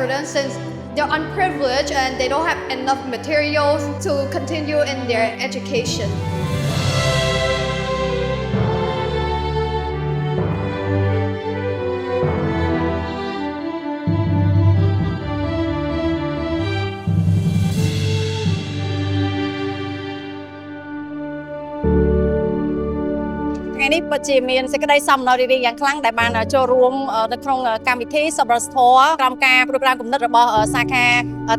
for them since they're unprivileged and they don't have enough materials to continue in their education. Ngày nay ពិតជាមានសេចក្តីសោមនស្សរីករាយយ៉ាងខ្លាំងដែលបានចូលរួមនៅក្នុងកម្មវិធីសប្បុរសធម៌ក្រោមការប្រព្រឹត្តគំនិតរបស់សាខា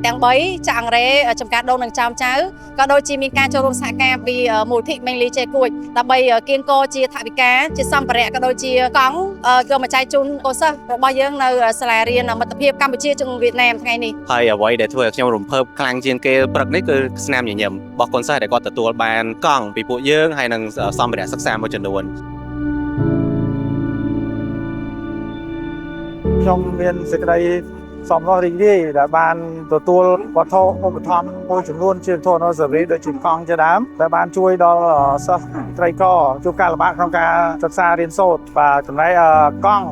ទាំង3ចាក់អង្រេចំការដូននិងចោមចៅក៏ដូចជាមានការចូលរួមសហការពីមូលនិធិមេងលីចេគួចដើម្បីគៀងគរជាថវិកាជាសម្ភារៈក៏ដូចជាកង់យកមកចែកជូនកូនសិស្សរបស់យើងនៅសាលារៀនមិត្តភាពកម្ពុជាជាមួយវៀតណាមថ្ងៃនេះហើយអ្វីដែលធ្វើឲ្យខ្ញុំរំភើបខ្លាំងជាងគេព្រឹកនេះគឺស្នាមញញឹមរបស់កូនសិស្សដែលគាត់ទទួលបានកង់ពីពួកយើងហើយនិងសម្ភារៈសិក្សាមួយចំនួនខ្ញុំមានសេចក្តីសោមនស្សរីករាយដែលបានទទួលវត្ថុឧបត្ថម្ភមួយចំនួនជាធនអនុស្សាវរីយ៍ដូចជាកង់ជាដើមដែលបានជួយដល់សិស្សត្រីកជួបការលំបាកក្នុងការសិក្សារៀនសូត្របាទចំណែកកង់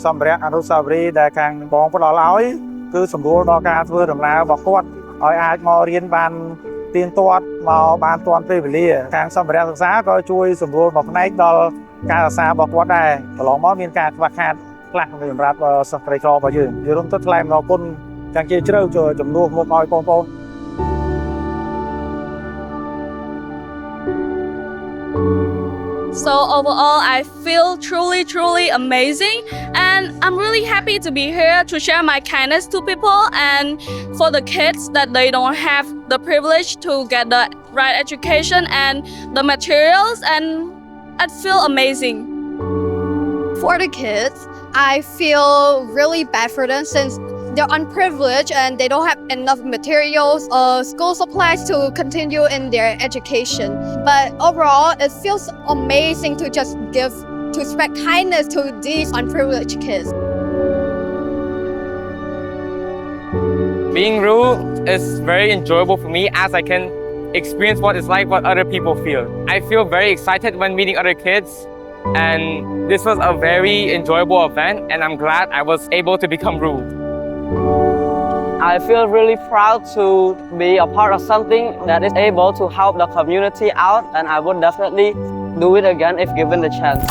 សម្ភារៈអនុស្សាវរីយ៍ដែលខាងបងផ្ដល់ឲ្យគឺសម្រួលដល់ការធ្វើដំណើររបស់គាត់ឲ្យអាចមករៀនបានទៀងទាត់មកបានទាន់ពេលវេលាខាងសម្ភារៈសិក្សាក៏ជួយសម្រួលមកផ្នែកដល់ការសិក្សារបស់គាត់ដែរកន្លងមកមានការខ្វះខាតខ្លះសម្រាប់សិស្សត្រីករបស់យើងរួមទៅថ្លែងអំណរគុណទាំងជាជ្រៅជំនួសមកឲ្យបងប្អូន So overall, I feel truly amazing, and I'm really happy to be here to share my kindness to people and for the kids that they don't have the privilege to get the right education and the materials, and I feel amazing. For the kids, I feel really bad for them since they're unprivileged and they don't have enough materials or school supplies to continue in their education. But overall, it feels amazing to just to spread kindness to these unprivileged kids. Being rude is very enjoyable for me as I can experience what it's like what other people feel. I feel very excited when meeting other kids, and this was a very enjoyable event, and I'm glad I was able to become rude. I feel really proud to be a part of something that is able to help the community out, and I would definitely do it again if given the chance.